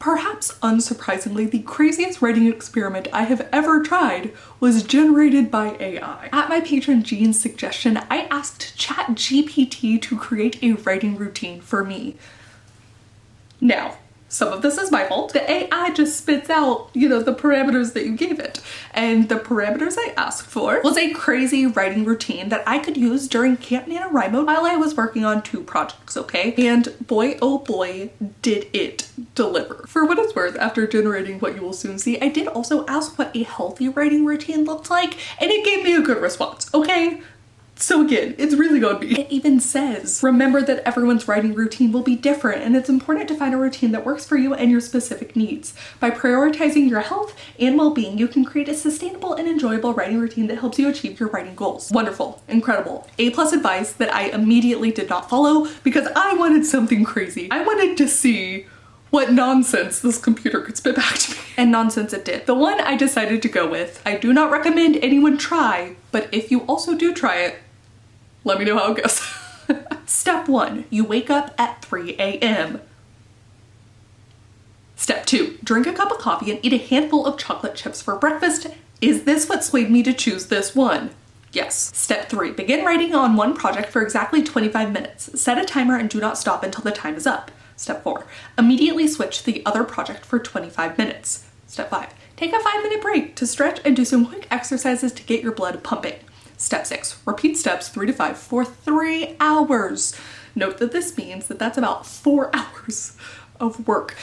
Perhaps unsurprisingly, the craziest writing experiment I have ever tried was generated by AI. At my patron Jean's suggestion, I asked ChatGPT to create a writing routine for me. Now, some of this is my fault. The AI just spits out, you know, the parameters that you gave it. And the parameters I asked for was a crazy writing routine that I could use during Camp NaNoWriMo while I was working on 2 projects, okay? And boy, oh boy, did it deliver. For what it's worth, after generating what you will soon see, I did also ask what a healthy writing routine looked like, and it gave me a good response, okay? So again, it's really on me. It even says, remember that everyone's writing routine will be different, and it's important to find a routine that works for you and your specific needs. By prioritizing your health and well-being, you can create a sustainable and enjoyable writing routine that helps you achieve your writing goals. Wonderful, incredible, A+ advice that I immediately did not follow because I wanted something crazy. I wanted to see what nonsense this computer could spit back to me. And nonsense it did. The one I decided to go with, I do not recommend anyone try, but if you also do try it, let me know how it goes. Step 1, you wake up at 3 a.m. Step 2, drink a cup of coffee and eat a handful of chocolate chips for breakfast. Is this what swayed me to choose this one? Yes. Step 3, begin writing on one project for exactly 25 minutes. Set a timer and do not stop until the time is up. Step 4, immediately switch to the other project for 25 minutes. Step 5, take a 5-minute break to stretch and do some quick exercises to get your blood pumping. Step 6, repeat steps 3 to 5 for 3 hours. Note that this means that that's about 4 hours of work.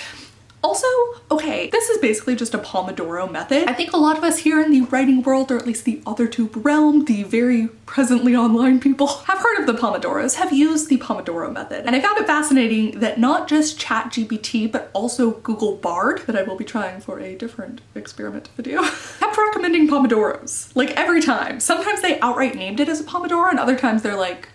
Also, okay, this is basically just a Pomodoro method. I think a lot of us here in the writing world, or at least the OtherTube realm, the very presently online people, have heard of the Pomodoros, have used the Pomodoro method. And I found it fascinating that not just ChatGPT, but also Google Bard, that I will be trying for a different experiment video, kept recommending Pomodoros, like every time. Sometimes they outright named it as a Pomodoro, and other times they're like,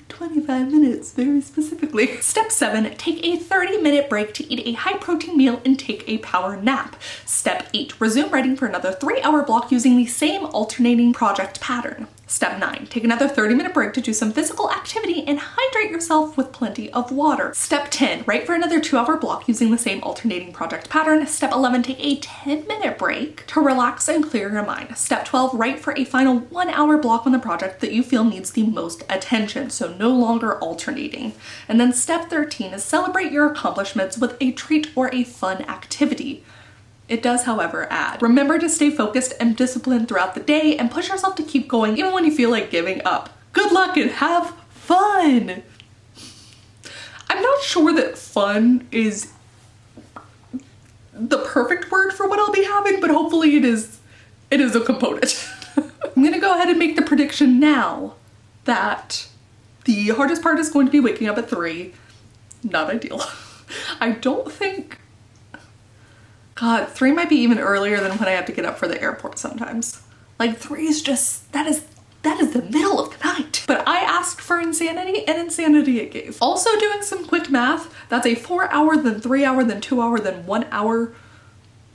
25 minutes, very specifically. Step 7, take a 30-minute break to eat a high-protein meal and take a power nap. Step 8, resume writing for another 3-hour block using the same alternating project pattern. Step 9, take another 30-minute break to do some physical activity and hydrate yourself with plenty of water. Step 10, write for another 2-hour block using the same alternating project pattern. Step 11, take a 10-minute break to relax and clear your mind. Step 12, write for a final 1-hour block on the project that you feel needs the most attention, so no longer alternating. And then step 13 is celebrate your accomplishments with a treat or a fun activity. It does, however, add, remember to stay focused and disciplined throughout the day and push yourself to keep going even when you feel like giving up. Good luck and have fun! I'm not sure that fun is the perfect word for what I'll be having, but hopefully it is a component. I'm gonna go ahead and make the prediction now that the hardest part is going to be waking up at 3. Not ideal. I don't think, God, 3 might be even earlier than when I have to get up for the airport sometimes. Like 3 is just, that is the middle of the night. But I asked for insanity and insanity it gave. Also doing some quick math, that's a 4-hour, then 3-hour, then 2-hour, then 1-hour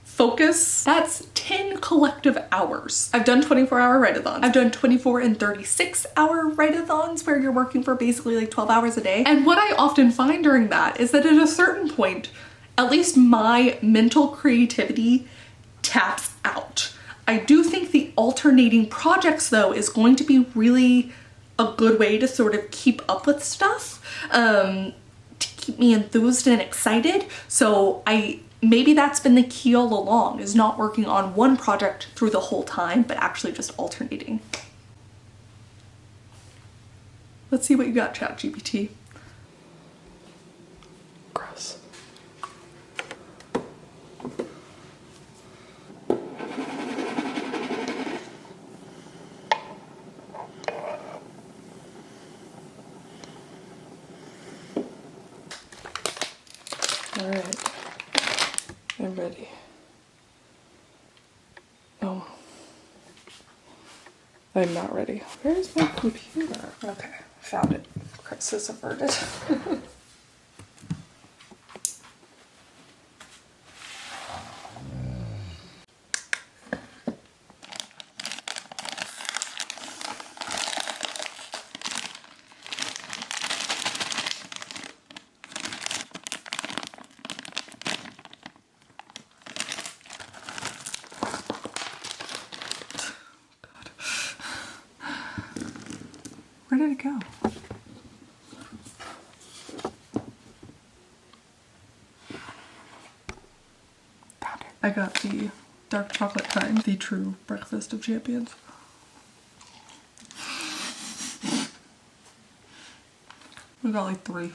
focus. That's 10 collective hours. I've done 24-hour write-a-thons. I've done 24 and 36-hour write-a-thons where you're working for basically like 12 hours a day. And what I often find during that is that at a certain point, at least my mental creativity taps out. I do think the alternating projects though is going to be really a good way to sort of keep up with stuff, to keep me enthused and excited. So maybe that's been the key all along, is not working on one project through the whole time, but actually just alternating. Let's see what you got, ChatGPT. Gross. All right, I'm ready. Oh, I'm not ready. Where's my computer? Okay, found it. Crisis averted. did it go? Found it. I got the dark chocolate kind, the true breakfast of champions. We got like 3.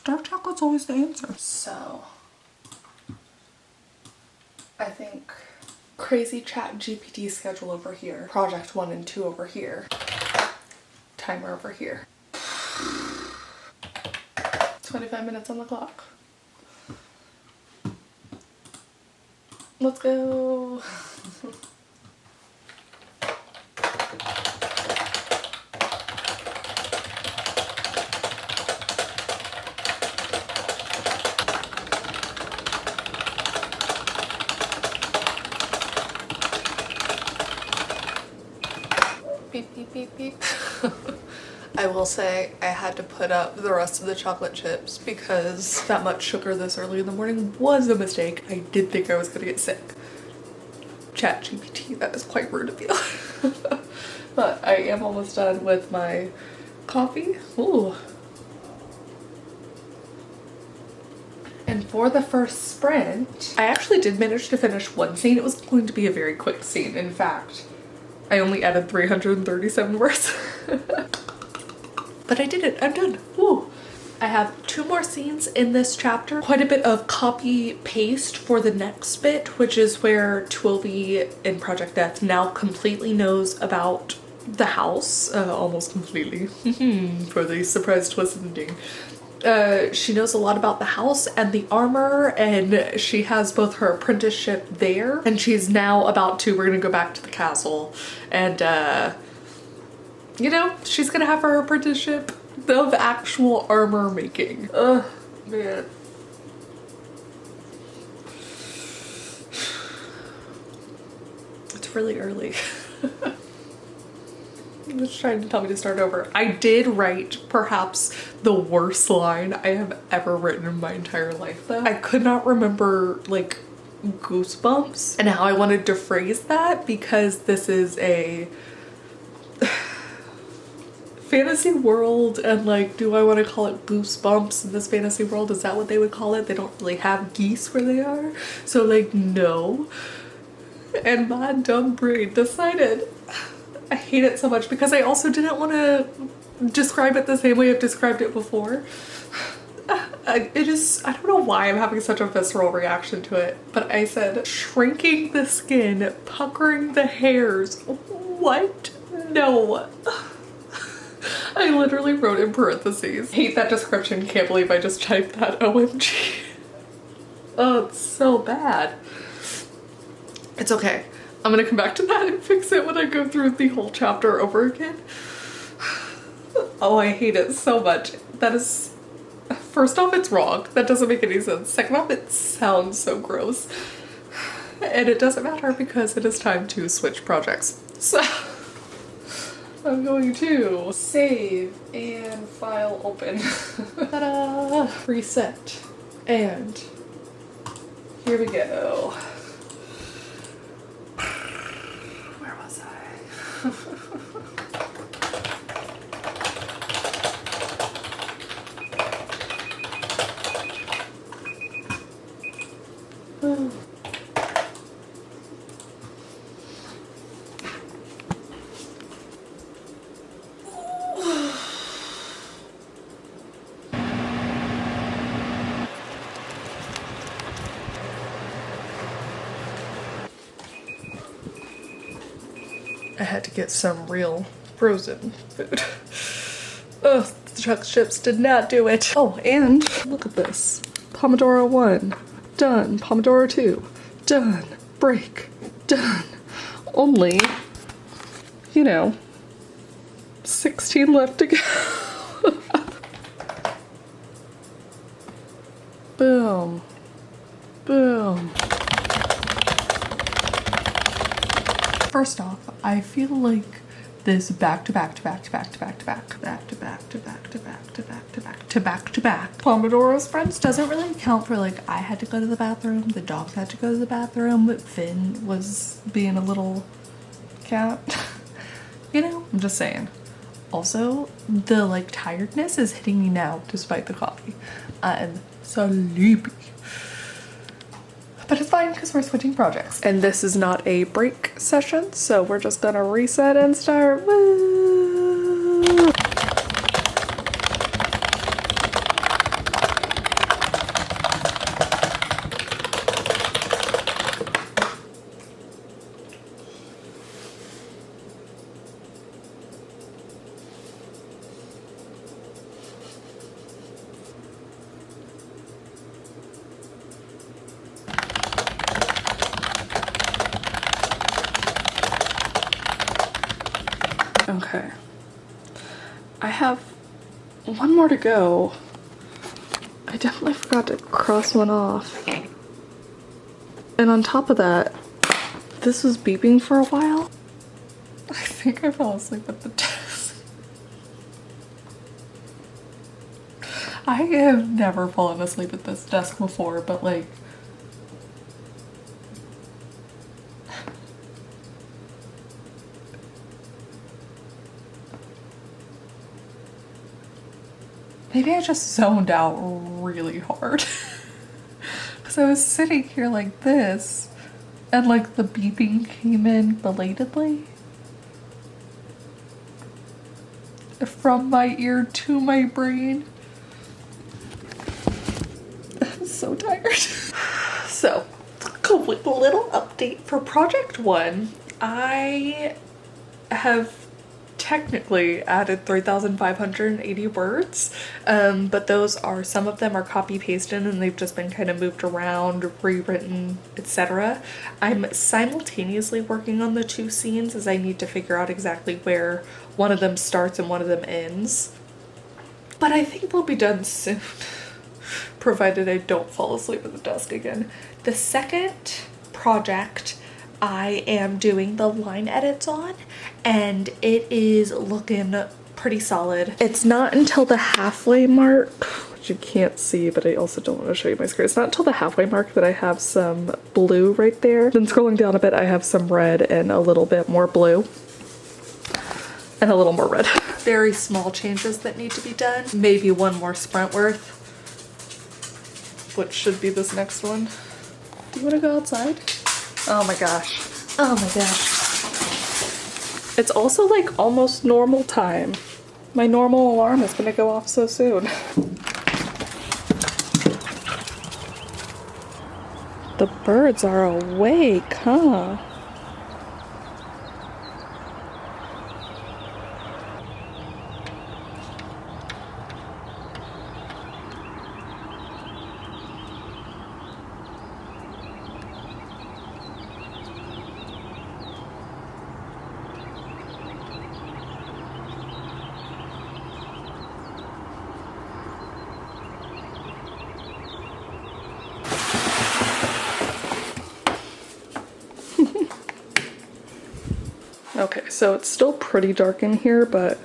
Dark chocolate's always the answer. So, I think crazy ChatGPT schedule over here, project 1 and 2 over here, timer over here. 25 minutes on the clock. Let's go. Beep, beep, beep, beep. I will say I had to put up the rest of the chocolate chips because that much sugar this early in the morning was a mistake. I did think I was gonna get sick. ChatGPT, that is quite rude of you. But I am almost done with my coffee. Ooh. And for the first sprint, I actually did manage to finish one scene. It was going to be a very quick scene. In fact, I only added 337 words. But I did it. I'm done. Woo. I have 2 more scenes in this chapter. Quite a bit of copy paste for the next bit, which is where Twilby in Project Death now completely knows about the house. Almost completely. For the surprise twist ending. She knows a lot about the house and the armor, and she has both her apprenticeship there, and she's now about to, we're gonna go back to the castle, and you know, she's gonna have her apprenticeship of actual armor making. Ugh, man. It's really early. Just trying to tell me to start over. I did write perhaps the worst line I have ever written in my entire life though. I could not remember like goosebumps and how I wanted to phrase that because this is a fantasy world and like, do I want to call it goosebumps in this fantasy world? Is that what they would call it? They don't really have geese where they are. So like, no. And my dumb brain decided I hate it so much because I also didn't want to describe it the same way I've described it before. I don't know why I'm having such a visceral reaction to it, but I said shrinking the skin, puckering the hairs. What? No. I literally wrote in parentheses. Hate that description, can't believe I just typed that, OMG. Oh, it's so bad. It's okay. I'm gonna come back to that and fix it when I go through the whole chapter over again. Oh, I hate it so much. That is, first off, it's wrong. That doesn't make any sense. Second off, it sounds so gross. And it doesn't matter because it is time to switch projects. So I'm going to save and file open. Ta-da! Reset. And here we go. I had to get some real frozen food. Oh, the chocolate chips did not do it. Oh, and look at this. Pomodoro 1, done. Pomodoro 2, done. Break, done. Only, you know, 16 left to go. Boom. Boom. First off, I feel like this back to back to back to back to back to back to back to back to back to back to back to back to back to back Pomodoro sprints doesn't really count for like I had to go to the bathroom, the dogs had to go to the bathroom, Finn was being a little cat. You know, I'm just saying. Also, the like tiredness is hitting me now despite the coffee. I'm sleepy. But it's fine because we're switching projects. And this is not a break session, so we're just gonna reset and start. Woo! Okay, I have one more to go. I definitely forgot to cross one off. And on top of that, this was beeping for a while. I think I fell asleep at the desk. I have never fallen asleep at this desk before, but like, maybe I just zoned out really hard. Because I was sitting here like this, and like the beeping came in belatedly from my ear to my brain. I'm so tired. So, quick little update for project 1. I have technically added 3,580 words, but those are, some of them are copy pasted and they've just been kind of moved around, rewritten, etc. I'm simultaneously working on the 2 scenes as I need to figure out exactly where one of them starts and one of them ends. But I think they'll be done soon, provided I don't fall asleep at the desk again. The second project I am doing the line edits on, and it is looking pretty solid. It's not until the halfway mark, which you can't see, but I also don't want to show you my screen. It's not until the halfway mark that I have some blue right there. Then scrolling down a bit, I have some red and a little bit more blue. And a little more red. Very small changes that need to be done. Maybe one more sprint worth, which should be this next one. Do you want to go outside? Oh my gosh. Oh my gosh. It's also like almost normal time. My normal alarm is gonna go off so soon. The birds are awake, huh? Okay, so it's still pretty dark in here, but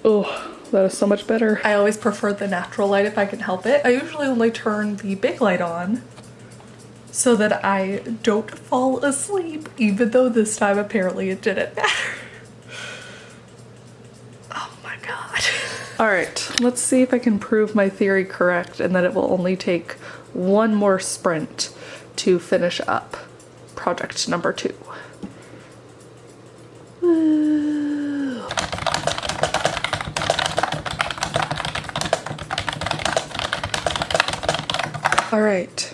oh, that is so much better. I always prefer the natural light if I can help it. I usually only turn the big light on so that I don't fall asleep, even though this time apparently it didn't matter. Oh my god. All right, let's see if I can prove my theory correct and that it will only take one more sprint to finish up project number 2. Woo. All right,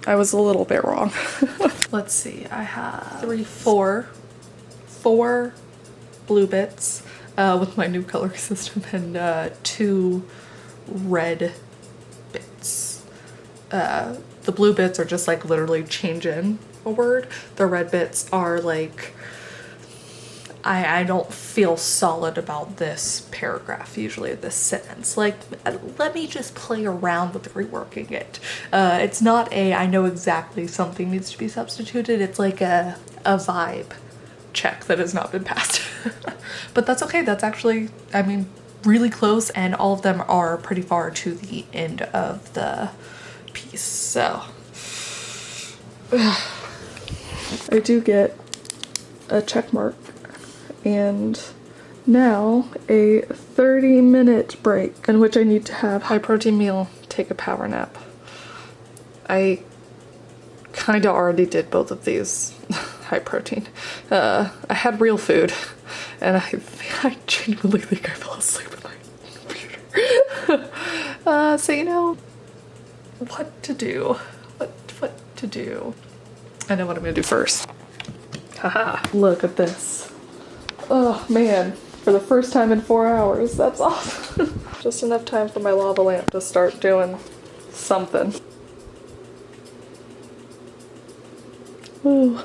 I was a little bit wrong. Let's see, I have four blue bits with my new coloring system and 2 red bits. The blue bits are just like literally change in a word. The red bits are like, I don't feel solid about this paragraph, usually this sentence. Like, let me just play around with reworking it. It's not a, I know exactly something needs to be substituted. It's like a vibe check that has not been passed. But that's okay. That's actually, I mean, really close, and all of them are pretty far to the end of the piece. So I do get a check mark And now a 30-minute break in which I need to have high protein meal, take a power nap. I kind of already did both of these high protein. I had real food and I genuinely think I fell asleep at my computer. So you know what to do. What to do. I know what I'm gonna do first. Haha, look at this. Oh man, for the first time in 4 hours, that's off. Just enough time for my lava lamp to start doing something. Ooh.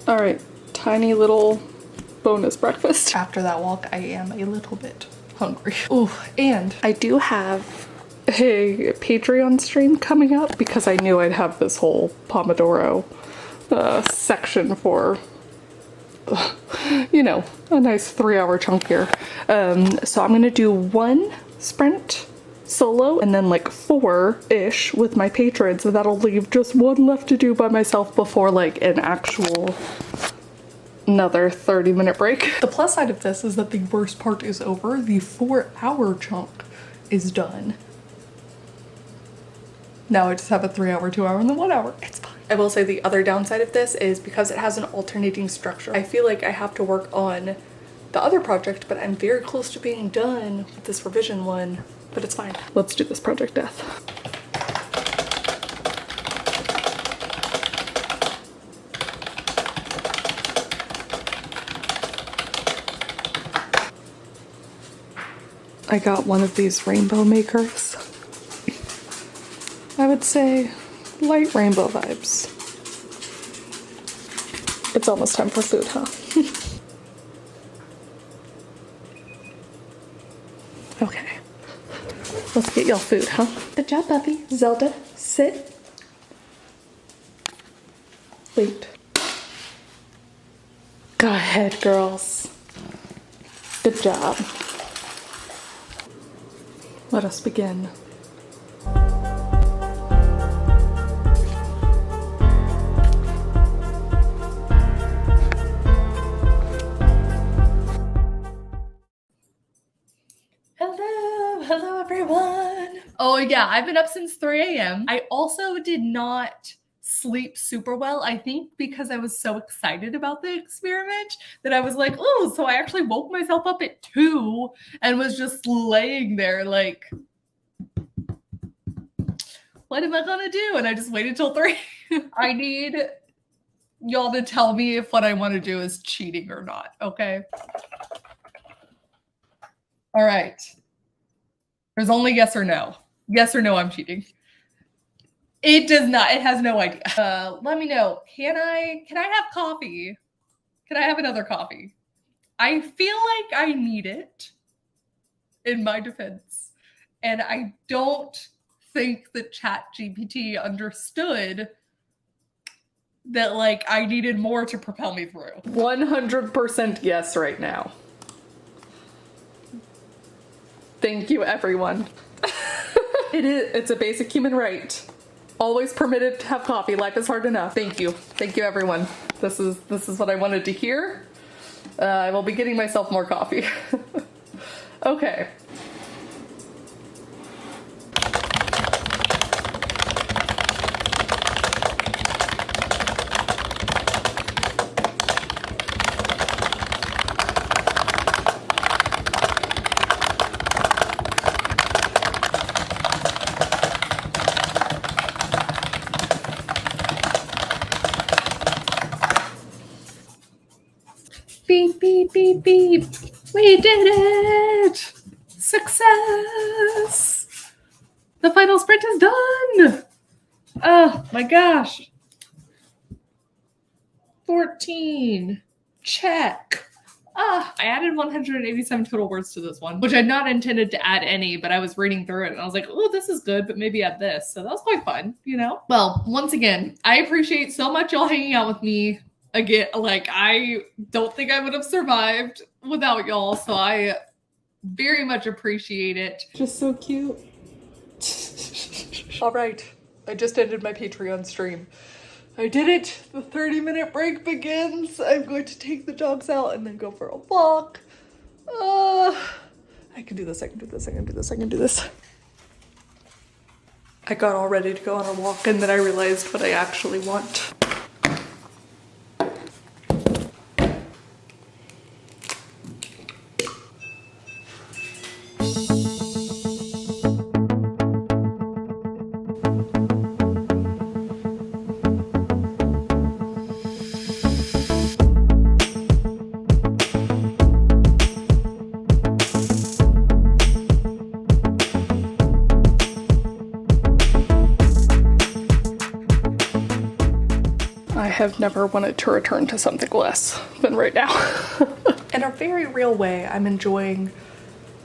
All right, tiny little bonus breakfast. After that walk, I am a little bit hungry. Ooh, and I do have a Patreon stream coming up because I knew I'd have this whole Pomodoro section for, you know, a nice 3-hour chunk here. So I'm gonna do 1 sprint solo and then like 4-ish with my patrons, and that'll leave just 1 left to do by myself before like an actual another 30-minute break. The plus side of this is that the worst part is over. The 4-hour chunk is done. Now I just have a 3-hour, 2-hour, and then 1 hour. It's fine. I will say the other downside of this is because it has an alternating structure, I feel like I have to work on the other project, but I'm very close to being done with this revision one, but it's fine. Let's do this project death. I got one of these rainbow makers. I would say light rainbow vibes. It's almost time for food, huh? Okay. Let's get y'all food, huh? Good job, puppy. Zelda, sit. Wait. Go ahead, girls. Good job. Let us begin. Hello everyone. Oh yeah, I've been up since 3 a.m. I also did not sleep super well, I think because I was so excited about the experiment that I was like, oh, so I actually woke myself up at 2 and was just laying there like, what am I gonna do? And I just waited till 3. I need y'all to tell me if what I want to do is cheating or not, okay? All right. There's only yes or no. Yes or no, I'm cheating. It does not. It has no idea. Let me know. Can I have coffee? Can I have another coffee? I feel like I need it in my defense. And I don't think that ChatGPT understood that like I needed more to propel me through. 100% yes right now. Thank you, everyone. It's a basic human right. Always permitted to have coffee. Life is hard enough. Thank you. Thank you, everyone. This is what I wanted to hear. I will be getting myself more coffee. Okay. Beep, beep, beep, beep. We did it! Success! The final sprint is done! Oh my gosh. 14. Check. I added 187 total words to this one, which I'd not intended to add any, but I was reading through it and I was like, oh, this is good, but maybe add this. So that was quite fun, you know? Well, once again, I appreciate so much y'all hanging out with me. Again, like, I don't think I would have survived without y'all, so I Very much appreciate it. Just so cute. All right, I just ended my Patreon stream. I did it. The 30-minute break begins. I'm going to take the dogs out and then go for a walk. I can do this, I can do this, I can do this, I can do this. I got all ready to go on a walk and then I realized what I actually want. I have never wanted to return to something less than right now. In a very real way, I'm enjoying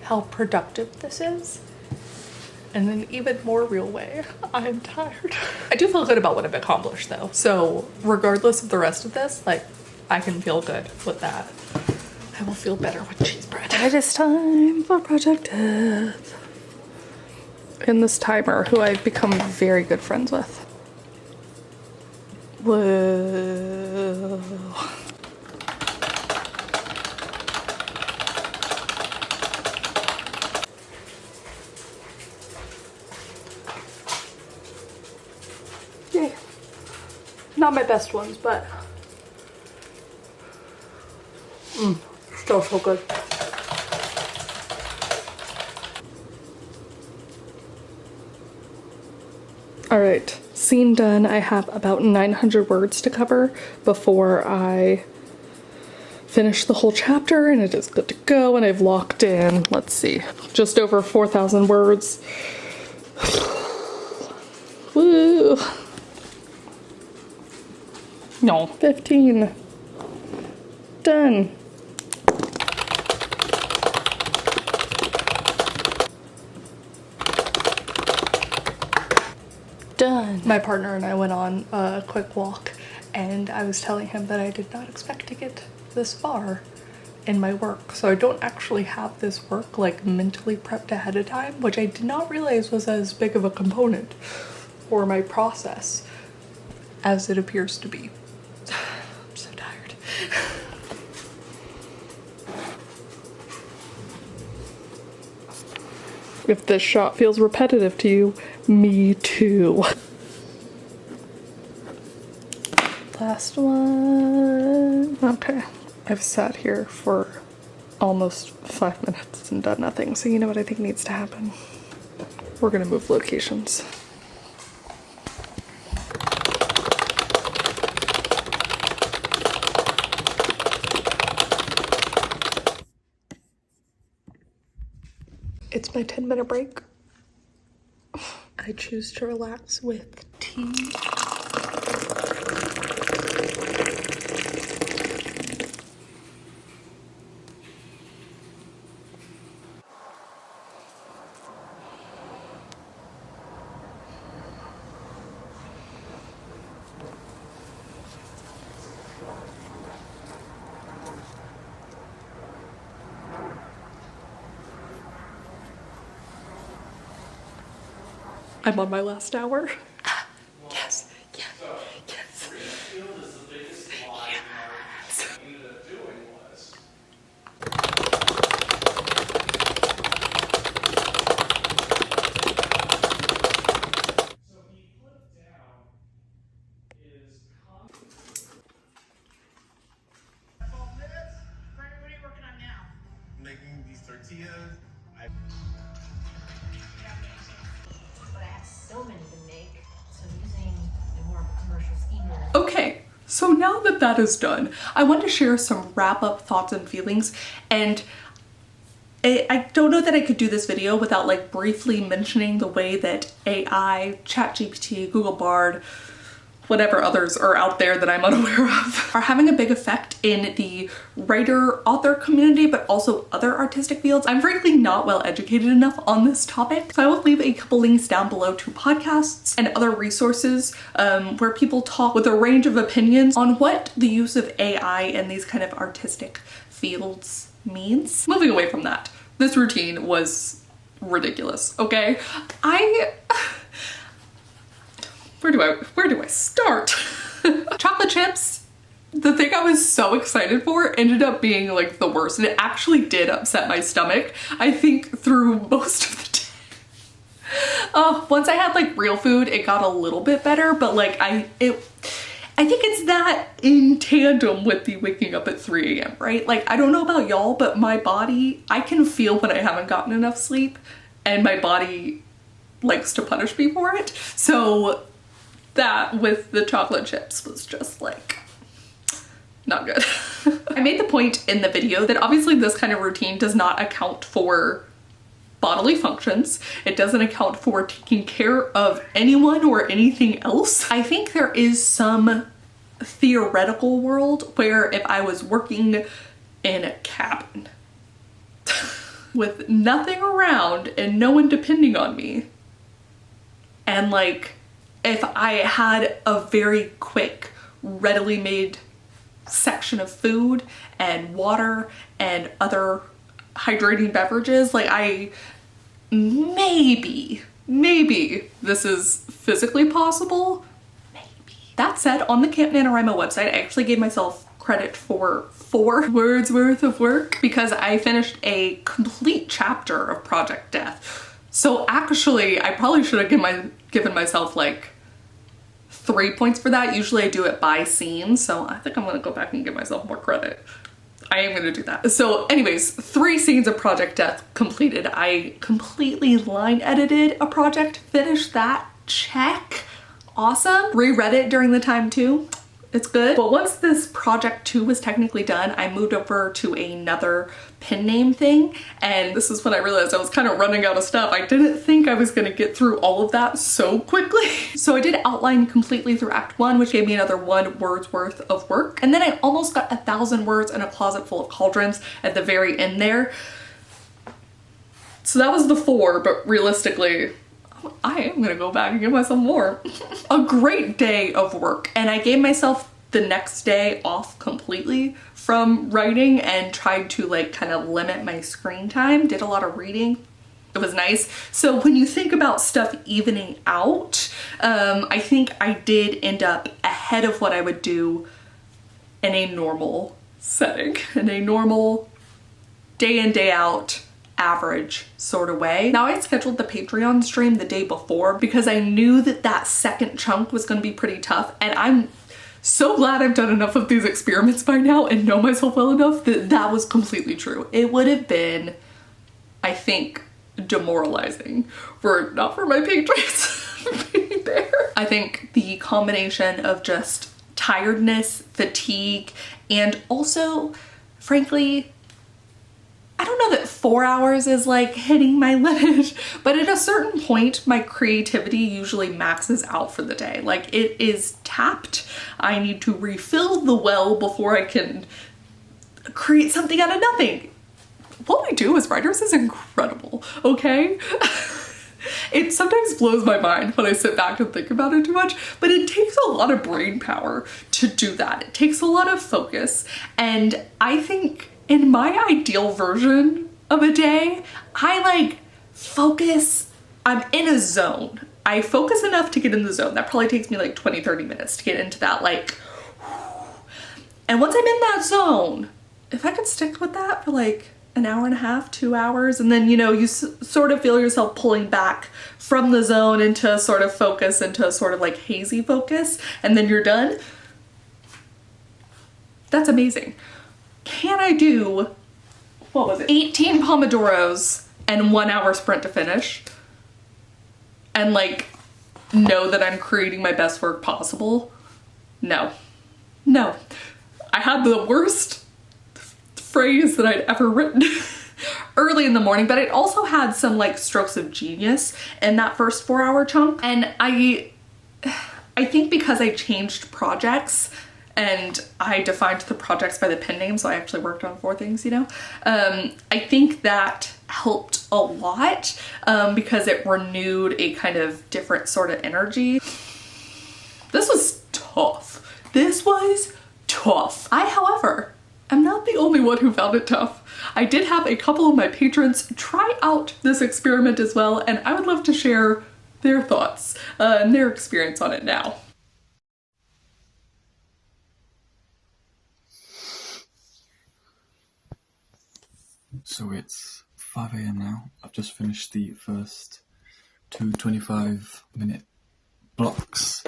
how productive this is. In an even more real way, I'm tired. I do feel good about what I've accomplished though. So regardless of the rest of this, like, I can feel good with that. I will feel better with cheese bread. It is time for Projective. And this timer, who I've become very good friends with. Whoa. Yay. Not my best ones, but still so good. All right, scene done. I have about 900 words to cover before I finish the whole chapter, and it is good to go, and I've locked in, let's see, just over 4,000 words. Woo! No, 15. Done. Done. My partner and I went on a quick walk and I was telling him that I did not expect to get this far in my work. So I don't actually have this work like mentally prepped ahead of time, which I did not realize was as big of a component for my process as it appears to be. I'm so tired. If this shot feels repetitive to you, me too. Last one. Okay. I've sat here for almost 5 minutes and done nothing, so you know what I think needs to happen? We're gonna move locations. It's my 10-minute break. I choose to relax with tea. I'm on my last hour. Yes, yes, yes. Making these tortillas. So many to make, so using a more commercial schema. Okay, so now that that is done, I want to share some wrap-up thoughts and feelings, and I don't know that I could do this video without like briefly mentioning the way that AI, ChatGPT, Google Bard, whatever others are out there that I'm unaware of, are having a big effect in the writer-author community, but also other artistic fields. I'm frankly not well educated enough on this topic, so I will leave a couple links down below to podcasts and other resources where people talk with a range of opinions on what the use of AI in these kind of artistic fields means. Moving away from that, This routine was ridiculous, okay? Where do I start? Chocolate chips, the thing I was so excited for ended up being like the worst, and it actually did upset my stomach, I think, through most of the day. Once I had like real food, it got a little bit better, but like I think it's that in tandem with the waking up at 3 a.m., right? Like, I don't know about y'all, but my body, I can feel when I haven't gotten enough sleep, and my body likes to punish me for it. So that with the chocolate chips was just like, not good. I made the point in the video that obviously this kind of routine does not account for bodily functions. It doesn't account for taking care of anyone or anything else. I think there is some theoretical world where if I was working in a cabin with nothing around and no one depending on me, and like if I had a very quick, readily made section of food and water and other hydrating beverages, like maybe this is physically possible, maybe. That said, on the Camp NaNoWriMo website, I actually gave myself credit for 4 words worth of work because I finished a complete chapter of Project Death. So actually, I probably should have given myself like 3 points for that. Usually I do it by scene, so I think I'm gonna go back and give myself more credit. I am gonna do that. So anyways, 3 scenes of Project Death completed. I completely line edited a project, finished that, check. Awesome. Reread it during the time too. It's good. But once this project 2 was technically done, I moved over to another pen name thing. And this is when I realized I was kind of running out of stuff. I didn't think I was gonna get through all of that so quickly. So I did outline completely through Act 1, which gave me another 1 word's worth of work. And then I almost got 1,000 words in a closet full of cauldrons at the very end there. So that was the 4, but realistically, I am gonna go back and give myself more. A great day of work, and I gave myself the next day off completely from writing and tried to like kind of limit my screen time. Did a lot of reading. It was nice. So when you think about stuff evening out, I think I did end up ahead of what I would do in a normal setting, in a normal day in, day out, average sort of way. Now I scheduled the Patreon stream the day before because I knew that that second chunk was going to be pretty tough, and I'm so glad I've done enough of these experiments by now and know myself well enough that that was completely true. It would have been, I think, demoralizing not for my patrons being there. I think the combination of just tiredness, fatigue, and also, frankly, I don't know that 4 hours is like hitting my limit, but at a certain point, my creativity usually maxes out for the day. Like, it is tapped. I need to refill the well before I can create something out of nothing. What we do as writers is incredible, okay? It sometimes blows my mind when I sit back and think about it too much, but it takes a lot of brain power to do that. It takes a lot of focus, and I think in my ideal version of a day, I like focus, I'm in a zone. I focus enough to get in the zone. That probably takes me like 20-30 minutes to get into that, like, and once I'm in that zone, if I could stick with that for like an hour and a half, 2 hours, and then, you know, you sort of feel yourself pulling back from the zone into a sort of focus, into a sort of like hazy focus, and then you're done. That's amazing. Can I do, what was it, 18 Pomodoros and 1 hour sprint to finish and like know that I'm creating my best work possible? No. No. I had the worst phrase that I'd ever written early in the morning, but it also had some like strokes of genius in that first 4 hour chunk. And I think because I changed projects and I defined the projects by the pen name, so I actually worked on 4 things, you know? I think that helped a lot because it renewed a kind of different sort of energy. This was tough. This was tough. I, however, am not the only one who found it tough. I did have a couple of my patrons try out this experiment as well, and I would love to share their thoughts and their experience on it now. So it's 5 AM now. I've just finished the first two 25-minute blocks,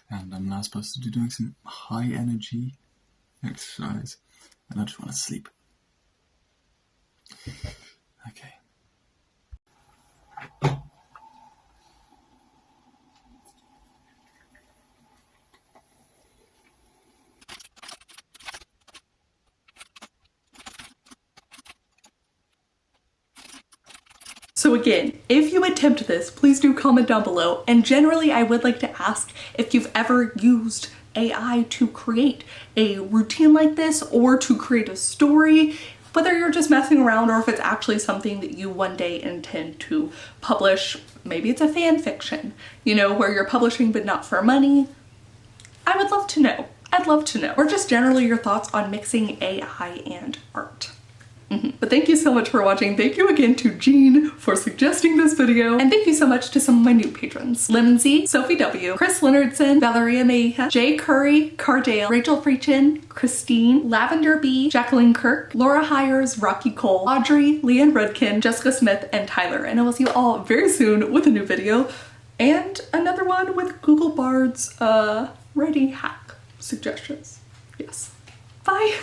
and I'm now supposed to be doing some high energy exercise, and I just want to sleep. Okay. So again, if you attempt this, please do comment down below. And generally, I would like to ask if you've ever used AI to create a routine like this or to create a story, whether you're just messing around or if it's actually something that you one day intend to publish. Maybe it's a fan fiction, you know, where you're publishing but not for money. I would love to know. I'd love to know. Or just generally your thoughts on mixing AI and art. But thank you so much for watching. Thank you again to Jean for suggesting this video. And thank you so much to some of my new patrons. Lindsay, Sophie W, Chris Leonardson, Valeria Mayha, Jay Curry, Cardale, Rachel Freachin, Christine, Lavender B, Jacqueline Kirk, Laura Hires, Rocky Cole, Audrey, Leanne Rudkin, Jessica Smith, and Tyler. And I will see you all very soon with a new video and another one with Google Bard's writing hack suggestions. Yes. Bye.